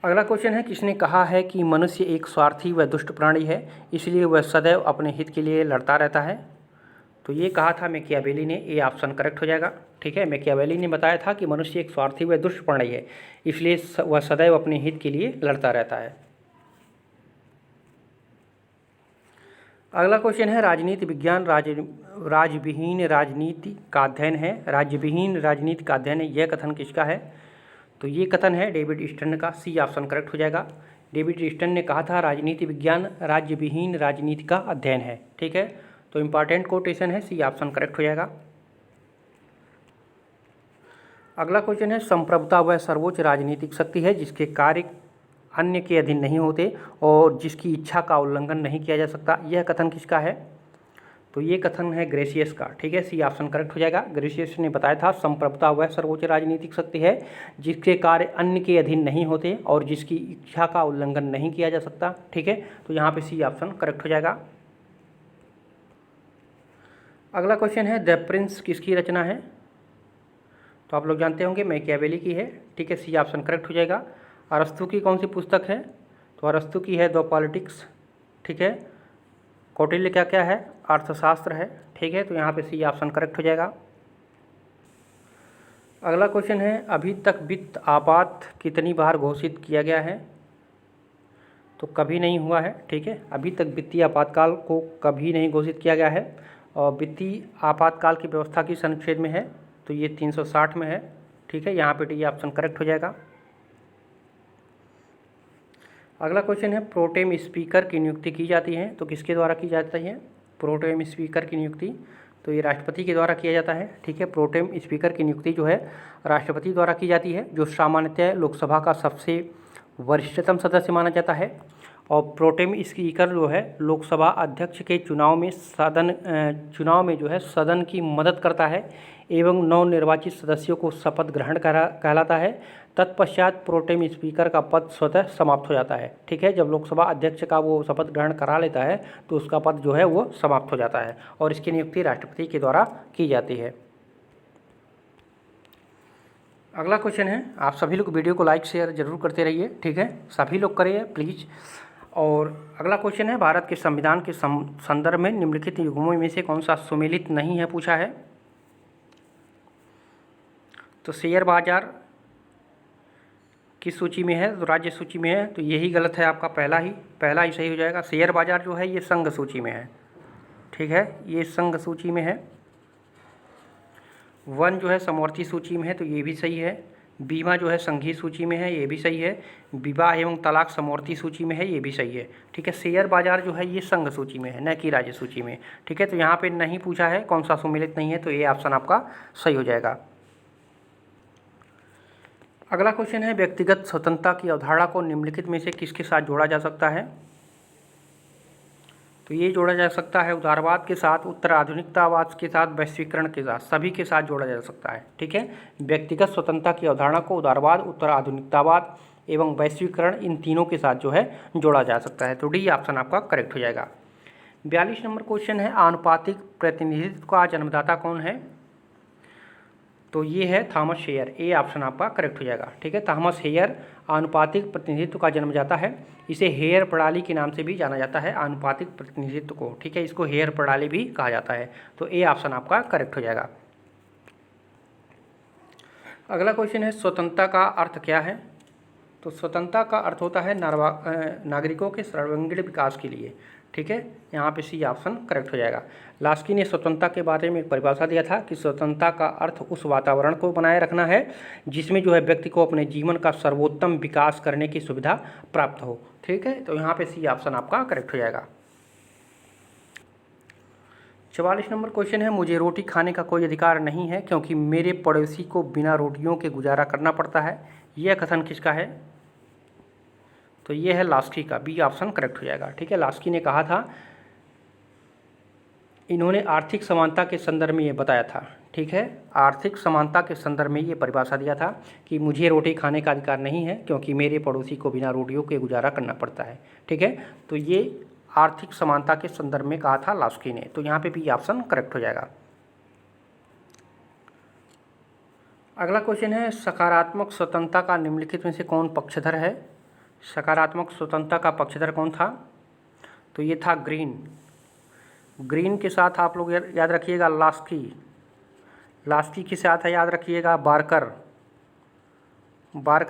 अगला क्वेश्चन है, किसने कहा है कि मनुष्य एक स्वार्थी व दुष्ट प्राणी है इसलिए वह सदैव अपने हित के लिए लड़ता रहता है? तो ये कहा था मैकियावेली ने, ए ऑप्शन करेक्ट हो जाएगा, ठीक है। मैकियावेली ने बताया था कि मनुष्य एक स्वार्थी व दुष्ट प्राणी है इसलिए वह सदैव अपने हित के लिए लड़ता रहता है। अगला क्वेश्चन है, राजनीति विज्ञान राज्यविहीन राजनीति का अध्ययन है। राज्यविहीन राजनीति का अध्ययन है, यह कथन किसका है? तो ये कथन है डेविड स्टर्न का, सी ऑप्शन करेक्ट हो जाएगा। डेविड स्टर्न ने कहा था राजनीति विज्ञान राज्यविहीन राजनीति का अध्ययन है, ठीक है। तो इम्पॉर्टेंट कोटेशन है, सी ऑप्शन करेक्ट हो जाएगा। अगला क्वेश्चन है, संप्रभुता वह सर्वोच्च राजनीतिक शक्ति है जिसके कार्य अन्य के अधीन नहीं होते और जिसकी इच्छा का उल्लंघन नहीं किया जा सकता, यह कथन किसका है? तो ये कथन है ग्रेशियस का, ठीक है, सी ऑप्शन करेक्ट हो जाएगा। ग्रेशियस ने बताया था संप्रभुता वह सर्वोच्च राजनीतिक शक्ति है जिसके कार्य अन्य के अधीन नहीं होते और जिसकी इच्छा का उल्लंघन नहीं किया जा सकता, ठीक है, तो यहाँ पे सी ऑप्शन करेक्ट हो जाएगा। अगला क्वेश्चन है द प्रिंस किसकी रचना है? तो आप लोग जानते होंगे मैकियावेली की है, ठीक है, सी ऑप्शन करेक्ट हो जाएगा। अरस्तु की कौन सी पुस्तक है? तो अरस्तु की है द पॉलिटिक्स, ठीक है। कौटिल्य क्या क्या है? अर्थशास्त्र है, ठीक है, तो यहाँ पे सी ऑप्शन करेक्ट हो जाएगा। अगला क्वेश्चन है अभी तक वित्त आपात कितनी बार घोषित किया गया है? तो कभी नहीं हुआ है, ठीक है, अभी तक वित्तीय आपातकाल को कभी नहीं घोषित किया गया है। और वित्तीय आपातकाल की व्यवस्था किस अनुच्छेद में है? तो ये 360 में है, ठीक है, यहाँ पे डी ऑप्शन करेक्ट हो जाएगा। अगला क्वेश्चन है प्रोटेम स्पीकर की नियुक्ति की जाती है, तो किसके द्वारा की जाती है प्रोटेम स्पीकर की नियुक्ति? तो ये राष्ट्रपति के द्वारा किया जाता है, ठीक है। प्रोटेम स्पीकर की नियुक्ति जो है राष्ट्रपति द्वारा की जाती है, जो सामान्यतः लोकसभा का सबसे वरिष्ठतम सदस्य माना जाता है। और प्रोटेम स्पीकर जो है लोकसभा अध्यक्ष के चुनाव में जो है सदन की मदद करता है एवं नवनिर्वाचित सदस्यों को शपथ ग्रहण कहलाता है। तत्पश्चात प्रोटेम स्पीकर का पद स्वतः समाप्त हो जाता है, ठीक है। जब लोकसभा अध्यक्ष का वो शपथ ग्रहण करा लेता है तो उसका पद जो है वो समाप्त हो जाता है और इसकी नियुक्ति राष्ट्रपति के द्वारा की जाती है। अगला क्वेश्चन है, आप सभी लोग वीडियो को लाइक शेयर जरूर करते रहिए, ठीक है, सभी लोग करिए प्लीज़। और अगला क्वेश्चन है भारत के संविधान के संदर्भ में निम्नलिखित युग्मों में से कौन सा सुमेलित नहीं है पूछा है? तो शेयर बाजार किस सूची में है? तो राज्य सूची में है, तो यही गलत है, आपका पहला ही सही हो जाएगा। शेयर बाजार जो है ये संघ सूची में है, ठीक है, ये संघ सूची में है। वन जो है समवर्ती सूची में है, तो ये भी सही है। बीमा जो है संघीय सूची में है, ये भी सही है। विवाह एवं तलाक समवर्ती सूची में है, ये भी सही है, ठीक है। शेयर बाजार जो है ये संघ सूची में है, न कि राज्य सूची में, ठीक है, तो यहाँ पे नहीं पूछा है कौन सा सुमेलित नहीं है, तो ये ऑप्शन आपका सही हो जाएगा। अगला क्वेश्चन है व्यक्तिगत स्वतंत्रता की अवधारणा को निम्नलिखित में से किसके साथ जोड़ा जा सकता है? तो ये जोड़ा जा सकता है उदारवाद के साथ, उत्तराधुनिकतावाद के साथ, वैश्वीकरण के साथ, सभी के साथ जोड़ा जा सकता है, ठीक है। व्यक्तिगत स्वतंत्रता की अवधारणा को उदारवाद, उत्तराधुनिकतावाद एवं वैश्वीकरण इन तीनों के साथ जो है जोड़ा जा सकता है, तो डी ऑप्शन आपका करेक्ट हो जाएगा। 42 नंबर क्वेश्चन है आनुपातिक प्रतिनिधित्व का जन्मदाता कौन है? तो ये है थॉमस हेयर, ए ऑप्शन आपका करेक्ट हो जाएगा, ठीक है। थॉमस हेयर आनुपातिक प्रतिनिधित्व का जन्मदाता है। इसे हेयर प्रणाली के नाम से भी जाना जाता है, आनुपातिक प्रतिनिधित्व को, ठीक है, इसको हेयर प्रणाली भी कहा जाता है, तो ए ऑप्शन आपका करेक्ट हो जाएगा। अगला क्वेश्चन है स्वतंत्रता का अर्थ क्या है? तो स्वतंत्रता का अर्थ होता है नागरिकों के सर्वांगीण विकास के लिए, ठीक है, यहाँ पे सी ऑप्शन करेक्ट हो जाएगा। लास्की ने स्वतंत्रता के बारे में एक परिभाषा दिया था कि स्वतंत्रता का अर्थ उस वातावरण को बनाए रखना है जिसमें जो है व्यक्ति को अपने जीवन का सर्वोत्तम विकास करने की सुविधा प्राप्त हो, ठीक है, तो यहाँ पे सी ऑप्शन आपका करेक्ट हो जाएगा। 44 नंबर क्वेश्चन है मुझे रोटी खाने का कोई अधिकार नहीं है क्योंकि मेरे पड़ोसी को बिना रोटियों के गुजारा करना पड़ता है, यह कथन किसका है? तो ये है लास्की का, बी ऑप्शन करेक्ट हो जाएगा, ठीक है। लास्की ने कहा था, इन्होंने आर्थिक समानता के संदर्भ में ये बताया था, ठीक है, आर्थिक समानता के संदर्भ में ये परिभाषा दिया था कि मुझे रोटी खाने का अधिकार नहीं है क्योंकि मेरे पड़ोसी को बिना रोटियों के गुजारा करना पड़ता है, ठीक है, तो ये आर्थिक समानता के संदर्भ में कहा था लास्की ने, तो यहाँ पे बी ऑप्शन करेक्ट हो जाएगा। अगला क्वेश्चन है सकारात्मक स्वतंत्रता का निम्नलिखित में से कौन पक्षधर है? सकारात्मक स्वतंत्रता का पक्षधर कौन था? तो ये था ग्रीन के साथ आप लोग याद रखिएगा लास्की के साथ है याद रखिएगा बारकर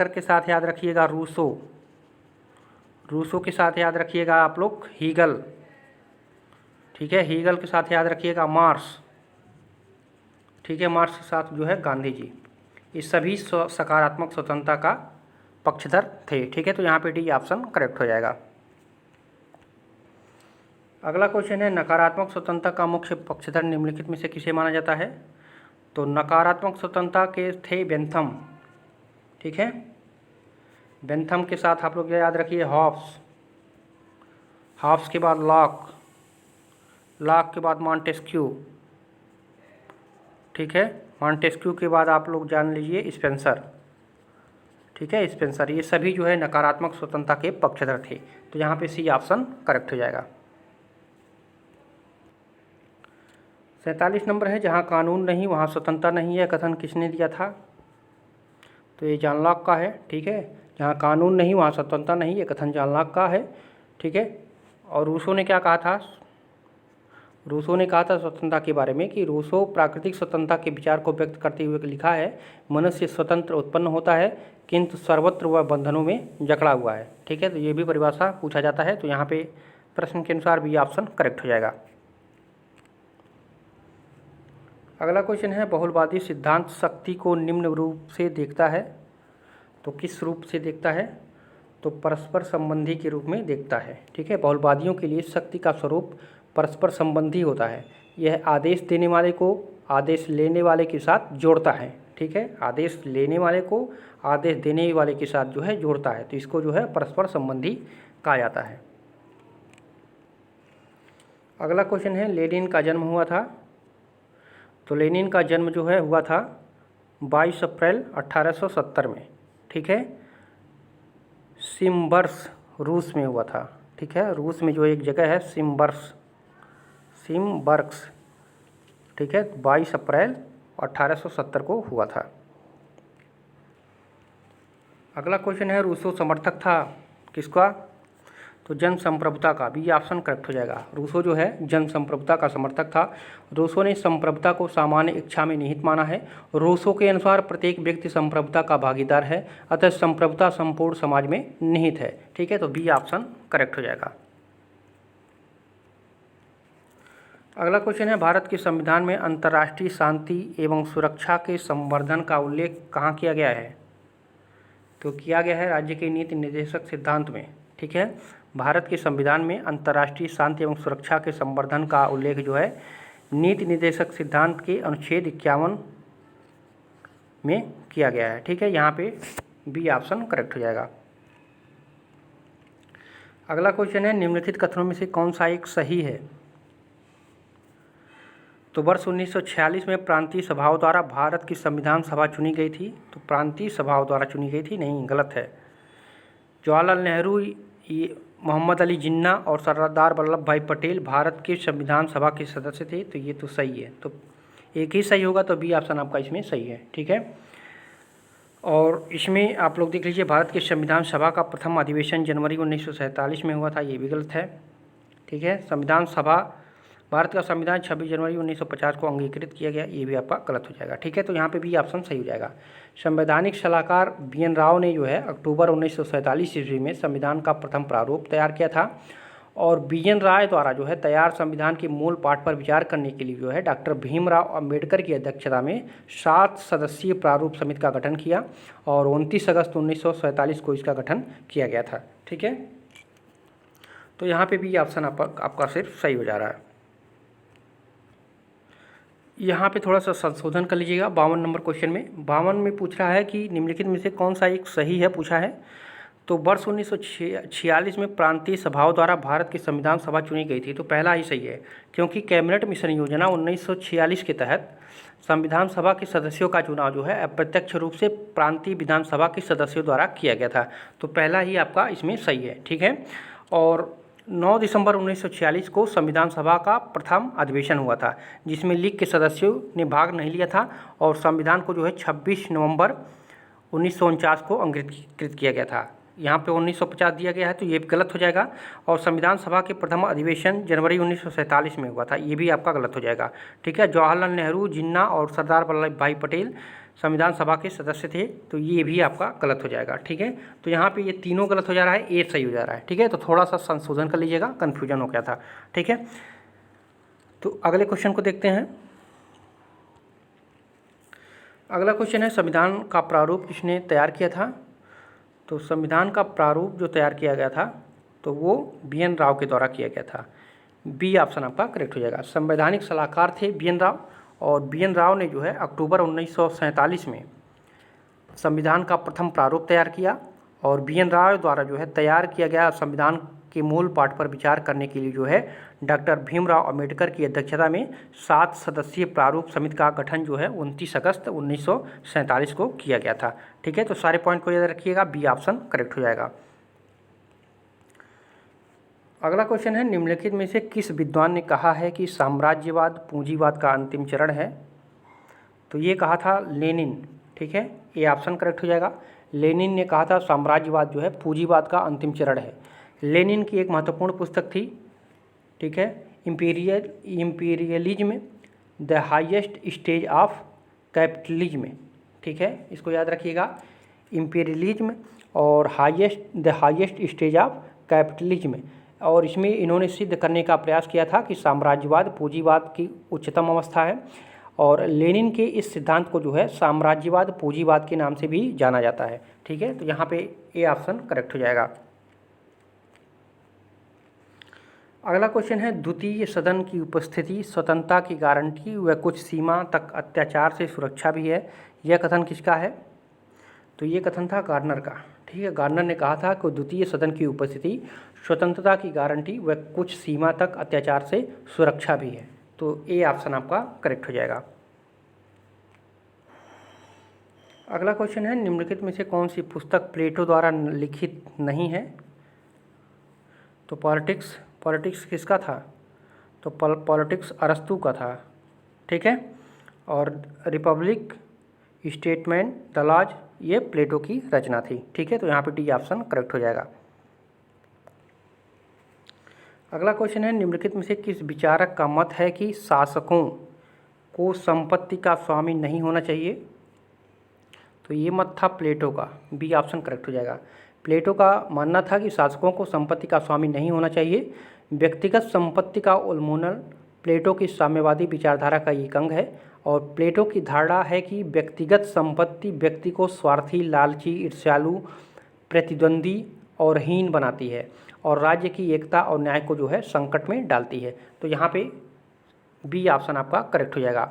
के साथ याद रखिएगा रूसो के साथ याद रखिएगा आप लोग हीगल, ठीक है, हीगल के साथ याद रखिएगा मार्क्स, ठीक है, मार्क्स के साथ जो है गांधी जी, ये सभी सकारात्मक स्वतंत्रता का पक्षधर थे, ठीक है, तो यहाँ पे डी ऑप्शन करेक्ट हो जाएगा। अगला क्वेश्चन है नकारात्मक स्वतंत्रता का मुख्य पक्षधर निम्नलिखित में से किसे माना जाता है? तो नकारात्मक स्वतंत्रता के थे बेंथम, ठीक है, बेंथम के साथ आप लोग याद रखिए हॉब्स के बाद लॉक के बाद मॉन्टेस्क्यू, ठीक है। मॉन्टेस्क्यू के बाद आप लोग जान लीजिए स्पेंसर, ठीक है, स्पेंसर। ये सभी जो है नकारात्मक स्वतंत्रता के पक्षधर थे। तो यहाँ पे सी ऑप्शन करेक्ट हो जाएगा। 47 नंबर है, जहाँ कानून नहीं वहाँ स्वतंत्रता नहीं है, कथन किसने दिया था? तो ये जॉन लॉक का है, ठीक है। जहाँ कानून नहीं वहाँ स्वतंत्रता नहीं, ये कथन जॉन लॉक का है, ठीक है। और रूसो ने क्या कहा था? रूसो ने कहा था स्वतंत्रता के बारे में कि रूसो प्राकृतिक स्वतंत्रता के विचार को व्यक्त करते हुए लिखा है, मनुष्य स्वतंत्र उत्पन्न होता है किंतु सर्वत्र वह बंधनों में जकड़ा हुआ है, ठीक है। तो ये भी परिभाषा पूछा जाता है। तो यहाँ पे प्रश्न के अनुसार भी ऑप्शन करेक्ट हो जाएगा। अगला क्वेश्चन है, बहुलवादी सिद्धांत शक्ति को निम्न रूप से देखता है। तो किस रूप से देखता है? तो परस्पर संबंधी के रूप में देखता है, ठीक है। बहुलवादियों के लिए शक्ति का स्वरूप परस्पर संबंधी होता है। यह आदेश देने वाले को आदेश लेने वाले के साथ जोड़ता है, ठीक है। आदेश लेने वाले को आदेश देने वाले के साथ जो है जोड़ता है। तो इसको जो है परस्पर संबंधी कहा जाता है। अगला क्वेश्चन है, लेनिन का जन्म हुआ था। तो लेनिन का जन्म जो है हुआ था 22 अप्रैल 1870 में, ठीक है। सिम्बर्स रूस में हुआ था, ठीक है। रूस में जो एक जगह है सिम्बर्ग्स, ठीक है। 22 अप्रैल 1870 को हुआ था। अगला क्वेश्चन है, रूसो समर्थक था किसका? तो जनसंप्रभुता का। भी ऑप्शन करेक्ट हो जाएगा। रूसो जो है जनसंप्रभुता का समर्थक था। रूसो ने संप्रभुता को सामान्य इच्छा में निहित माना है। रूसो के अनुसार प्रत्येक व्यक्ति संप्रभुता का भागीदार है, अतः संप्रभुता संपूर्ण समाज में निहित है, ठीक है। तो बी ऑप्शन करेक्ट हो जाएगा। अगला क्वेश्चन है, भारत के संविधान में अंतर्राष्ट्रीय शांति एवं सुरक्षा के संवर्धन का उल्लेख कहाँ किया गया है? तो किया गया है राज्य के नीति निर्देशक सिद्धांत में, ठीक है। भारत के संविधान में अंतर्राष्ट्रीय शांति एवं सुरक्षा के संवर्धन का उल्लेख जो है नीति निर्देशक सिद्धांत के अनुच्छेद 51 में किया गया है, ठीक है। यहाँ पे बी ऑप्शन करेक्ट हो जाएगा। अगला क्वेश्चन है, निम्नलिखित कथनों में से कौन सा एक सही है? तो वर्ष 1946 में प्रांतीय सभाओं द्वारा भारत की संविधान सभा चुनी गई थी। तो प्रांतीय सभाओं द्वारा चुनी गई थी, नहीं, गलत है। जवाहरलाल नेहरू, मोहम्मद अली जिन्ना और सरदार वल्लभ भाई पटेल भारत के संविधान सभा के सदस्य थे। तो ये तो सही है। तो एक ही सही होगा, तो बी ऑप्शन आपका इसमें सही है, ठीक है। और इसमें आप लोग देख लीजिए, भारत के संविधान सभा का प्रथम अधिवेशन जनवरी 1947 में हुआ था। ये भी गलत है, ठीक है। संविधान सभा, भारत का संविधान 26 जनवरी 1950 को अंगीकृत किया गया। ये भी आपका गलत हो जाएगा, ठीक है। तो यहाँ पे भी ऑप्शन सही हो जाएगा। संवैधानिक सलाहकार BN राव ने जो है अक्टूबर 1947 ईस्वी में संविधान का प्रथम प्रारूप तैयार किया था। और BN राय द्वारा जो है तैयार संविधान के मूल पाठ पर विचार करने के लिए जो है डॉक्टर भीमराव अंबेडकर की अध्यक्षता में 7 सदस्यीय प्रारूप समिति का गठन किया और 29 अगस्त 1947 को इसका गठन किया गया था, ठीक है। तो यहाँ पे भी ऑप्शन आपका सिर्फ सही हो जा रहा है। यहाँ पे थोड़ा सा संशोधन कर लीजिएगा 52 नंबर क्वेश्चन में। 52 में पूछ रहा है कि निम्नलिखित में से कौन सा एक सही है, पूछा है। तो वर्ष 1946 में प्रांतीय सभाओं द्वारा भारत की संविधान सभा चुनी गई थी। तो पहला ही सही है, क्योंकि कैबिनेट मिशन योजना 1946 के तहत संविधान सभा के सदस्यों का चुनाव जो है अप्रत्यक्ष रूप से प्रांतीय विधानसभा के सदस्यों द्वारा किया गया था। तो पहला ही आपका इसमें सही है, ठीक है। और 9 दिसंबर 1946 को संविधान सभा का प्रथम अधिवेशन हुआ था, जिसमें लीग के सदस्यों ने भाग नहीं लिया था। और संविधान को जो है 26 नवंबर 1949 को अंगीकृत किया गया था। यहाँ पे 1950 दिया गया है, तो ये गलत हो जाएगा। और संविधान सभा के प्रथम अधिवेशन जनवरी 1947 में हुआ था। ये भी आपका गलत हो जाएगा, ठीक है। जवाहरलाल नेहरू, जिन्ना और सरदार वल्लभ भाई पटेल संविधान सभा के सदस्य थे। तो ये भी आपका गलत हो जाएगा, ठीक है। तो यहाँ पे ये तीनों गलत हो जा रहा है, ए सही हो जा रहा है, ठीक है। तो थोड़ा सा संशोधन कर लीजिएगा, कन्फ्यूजन हो गया था, ठीक है। तो अगले क्वेश्चन को देखते हैं। अगला क्वेश्चन है, संविधान का प्रारूप किसने तैयार किया था? तो संविधान का प्रारूप जो तैयार किया गया था तो वो BN राव के द्वारा किया गया था। बी ऑप्शन आपका करेक्ट हो जाएगा। संवैधानिक सलाहकार थे BN राव, और BN राव ने जो है अक्टूबर 1947 में संविधान का प्रथम प्रारूप तैयार किया। और BN राव द्वारा जो है तैयार किया गया संविधान के मूल पाठ पर विचार करने के लिए जो है डॉक्टर भीमराव अंबेडकर की अध्यक्षता में 7 सदस्यीय प्रारूप समिति का गठन जो है 29 अगस्त 1947 को किया गया था। ठीक है, तो सारे पॉइंट को याद रखिएगा, बी ऑप्शन करेक्ट हो जाएगा। अगला क्वेश्चन है, निम्नलिखित में से किस विद्वान ने कहा है कि साम्राज्यवाद पूंजीवाद का अंतिम चरण है? तो ये कहा था लेनिन। ठीक है, ये ऑप्शन करेक्ट हो जाएगा। लेनिन ने कहा था साम्राज्यवाद जो है पूंजीवाद का अंतिम चरण है। लेनिन की एक महत्वपूर्ण पुस्तक थी, ठीक है, imperialism the highest stage of capitalism. ठीक है, इसको याद रखिएगा, इंपीरियलिज्म और the highest stage of capitalism. और इसमें इन्होंने सिद्ध करने का प्रयास किया था कि साम्राज्यवाद पूंजीवाद की उच्चतम अवस्था है, और लेनिन के इस सिद्धांत को जो है साम्राज्यवाद पूंजीवाद के नाम से भी जाना जाता है। ठीक है, तो यहाँ पे ए ऑप्शन करेक्ट हो जाएगा। अगला क्वेश्चन है, द्वितीय सदन की उपस्थिति स्वतंत्रता की गारंटी व कुछ सीमा तक अत्याचार से सुरक्षा भी है। यह कथन किसका है? तो ये कथन था गार्नर का। ठीक है, गार्नर ने कहा था कि द्वितीय सदन की उपस्थिति स्वतंत्रता की गारंटी व कुछ सीमा तक अत्याचार से सुरक्षा भी है। तो ए ऑप्शन आपका करेक्ट हो जाएगा। अगला क्वेश्चन है, निम्नलिखित में से कौन सी पुस्तक प्लेटो द्वारा लिखित नहीं है? तो पॉलिटिक्स किसका था? तो पॉलिटिक्स अरस्तू का था। ठीक है, और रिपब्लिक, स्टेटमेंट, द लॉज, ये प्लेटो की रचना थी। ठीक है, तो यहाँ पे डी ऑप्शन करेक्ट हो जाएगा। अगला क्वेश्चन है, निम्नलिखित में से किस विचारक का मत है कि शासकों को संपत्ति का स्वामी नहीं होना चाहिए? तो ये मत था प्लेटो का, बी ऑप्शन करेक्ट हो जाएगा। प्लेटो का मानना था कि शासकों को संपत्ति का स्वामी नहीं होना चाहिए। व्यक्तिगत संपत्ति का उन्मूलन प्लेटो की साम्यवादी विचारधारा का एक अंग है, और प्लेटो की धारणा है कि व्यक्तिगत संपत्ति व्यक्ति को स्वार्थी, लालची, ईर्ष्यालु, प्रतिद्वंदी और हीन बनाती है, और राज्य की एकता और न्याय को जो है संकट में डालती है। तो यहाँ पे बी ऑप्शन आपका करेक्ट हो जाएगा।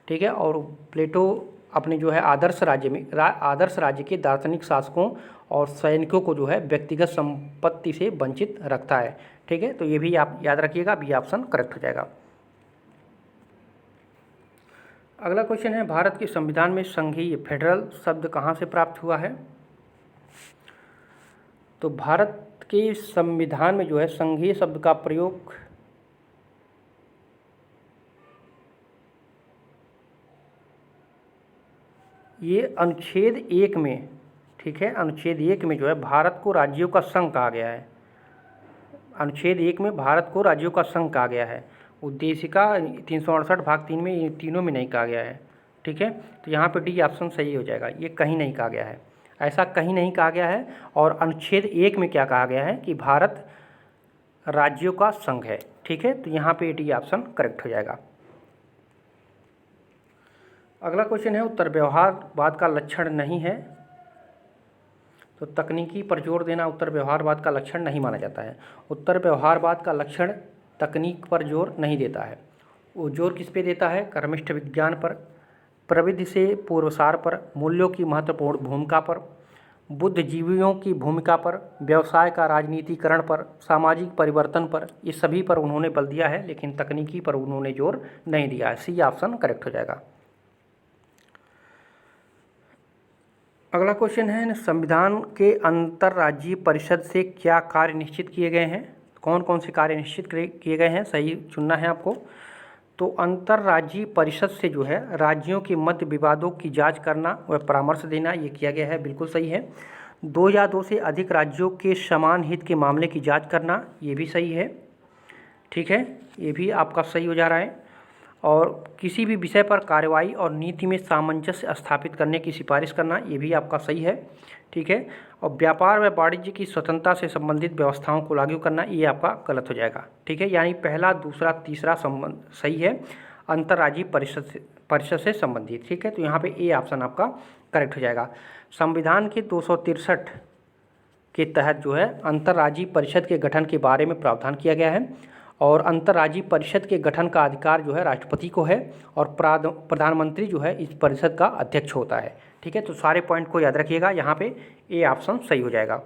ठीक है, और प्लेटो अपने जो है आदर्श राज्य के दार्शनिक शासकों और सैनिकों को जो है व्यक्तिगत संपत्ति से वंचित रखता है। ठीक है, तो ये भी आप याद रखिएगा, बी ऑप्शन करेक्ट हो जाएगा। अगला क्वेश्चन है, भारत के संविधान में संघीय फेडरल शब्द कहाँ से प्राप्त हुआ है? तो भारत के संविधान में जो है संघीय शब्द का प्रयोग ये अनुच्छेद 1 में, ठीक है, अनुच्छेद 1 में जो है भारत को राज्यों का संघ कहा गया है। अनुच्छेद 1 में भारत को राज्यों का संघ कहा गया है। उद्देशिका 368 भाग 3 में, ये तीनों में नहीं कहा गया है। ठीक है, तो यहाँ पे डी ऑप्शन सही हो जाएगा, ये कहीं नहीं कहा गया है, ऐसा कहीं नहीं कहा गया है। और अनुच्छेद 1 में क्या कहा गया है कि भारत राज्यों का संघ है। ठीक है, तो यहाँ पे डी ऑप्शन करेक्ट हो जाएगा। अगला क्वेश्चन है, उत्तर व्यवहारवाद का लक्षण नहीं है। तो तकनीकी पर जोर देना उत्तर व्यवहारवाद का लक्षण नहीं माना जाता है। उत्तर व्यवहारवाद का लक्षण तकनीक पर जोर नहीं देता है। वो जोर किस पे देता है? कर्मनिष्ठ विज्ञान पर, प्रविधि से पूर्वसार पर, मूल्यों की महत्वपूर्ण भूमिका पर, बुद्धिजीवियों की भूमिका पर, व्यवसाय का राजनीतिकरण पर, सामाजिक परिवर्तन पर, ये सभी पर उन्होंने बल दिया है, लेकिन तकनीकी पर उन्होंने जोर नहीं दिया है। सी ऑप्शन करेक्ट हो जाएगा। अगला क्वेश्चन है, संविधान के अंतर्राज्यीय परिषद से क्या कार्य निश्चित किए गए हैं? कौन कौन से कार्य निश्चित किए गए हैं, सही चुनना है आपको। तो अंतर्राज्यीय परिषद से जो है राज्यों के मध्य विवादों की जांच करना व परामर्श देना, ये किया गया है, बिल्कुल सही है। 2 या 2 से अधिक राज्यों के समान हित के मामले की जांच करना, ये भी सही है। ठीक है, ये भी आपका सही हो जा रहा है। और किसी भी विषय पर कार्रवाई और नीति में सामंजस्य स्थापित करने की सिफारिश करना, ये भी आपका सही है। ठीक है, और व्यापार व वाणिज्य की स्वतंत्रता से संबंधित व्यवस्थाओं को लागू करना, ये आपका गलत हो जाएगा। ठीक है, यानी पहला, दूसरा, तीसरा संबंध सही है, अंतर्राज्यीय परिषद से संबंधित। ठीक है, तो यहाँ पे ए ऑप्शन आपका करेक्ट हो जाएगा। संविधान के 263 के तहत जो है अंतर्राज्यीय परिषद के गठन के बारे में प्रावधान किया गया है, और अंतर्राज्यीय परिषद के गठन का अधिकार जो है राष्ट्रपति को है, और प्रधानमंत्री जो है इस परिषद का अध्यक्ष होता है। ठीक है, तो सारे पॉइंट को याद रखिएगा, यहाँ पे ए ऑप्शन सही हो जाएगा।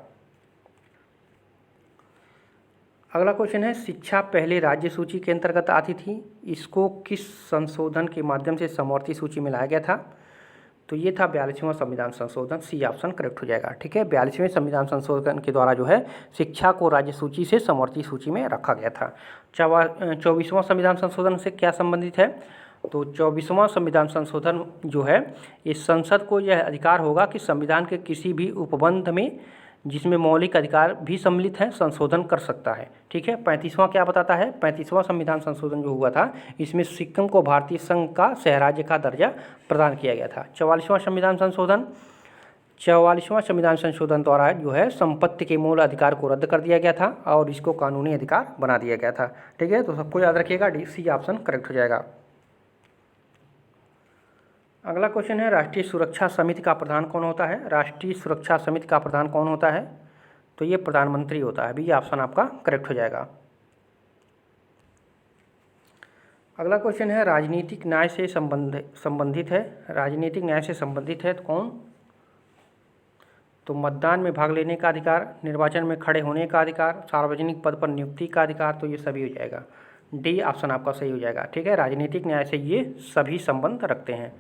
अगला क्वेश्चन है, शिक्षा पहले राज्य सूची के अंतर्गत आती थी, इसको किस संशोधन के माध्यम से समवर्ती सूची में लाया गया था? तो ये था 42वां संविधान संशोधन, सी ऑप्शन करेक्ट हो जाएगा। ठीक है, 42वें संविधान संशोधन के द्वारा जो है शिक्षा को राज्य सूची से समवर्ती सूची में रखा गया था। 24वां संविधान संशोधन से क्या संबंधित है? तो 24वां संविधान संशोधन जो है, इस संसद को यह अधिकार होगा कि संविधान के किसी भी उपबंध में जिसमें मौलिक अधिकार भी सम्मिलित हैं संशोधन कर सकता है। ठीक है, 35वां क्या बताता है? 35वां संविधान संशोधन जो हुआ था, इसमें सिक्किम को भारतीय संघ का सहराज्य का दर्जा प्रदान किया गया था। 44वां संविधान संशोधन, 44वां संविधान संशोधन द्वारा जो है संपत्ति के मूल अधिकार को रद्द कर दिया गया था और इसको कानूनी अधिकार बना दिया गया था। ठीक है, तो सबको याद रखिएगा, डी सी ऑप्शन करेक्ट हो जाएगा। अगला क्वेश्चन है, राष्ट्रीय सुरक्षा समिति का प्रधान कौन होता है? राष्ट्रीय सुरक्षा समिति का प्रधान कौन होता है? तो ये प्रधानमंत्री होता है। बी ऑप्शन आपका करेक्ट हो जाएगा। अगला क्वेश्चन है, राजनीतिक न्याय से संबंधित है। राजनीतिक न्याय से संबंधित है तो कौन? तो मतदान में भाग लेने का अधिकार, निर्वाचन में खड़े होने का अधिकार, सार्वजनिक पद पर नियुक्ति का अधिकार, तो ये सभी हो जाएगा। डी ऑप्शन आपका सही हो जाएगा। ठीक है, राजनीतिक न्याय से ये सभी संबंध रखते हैं।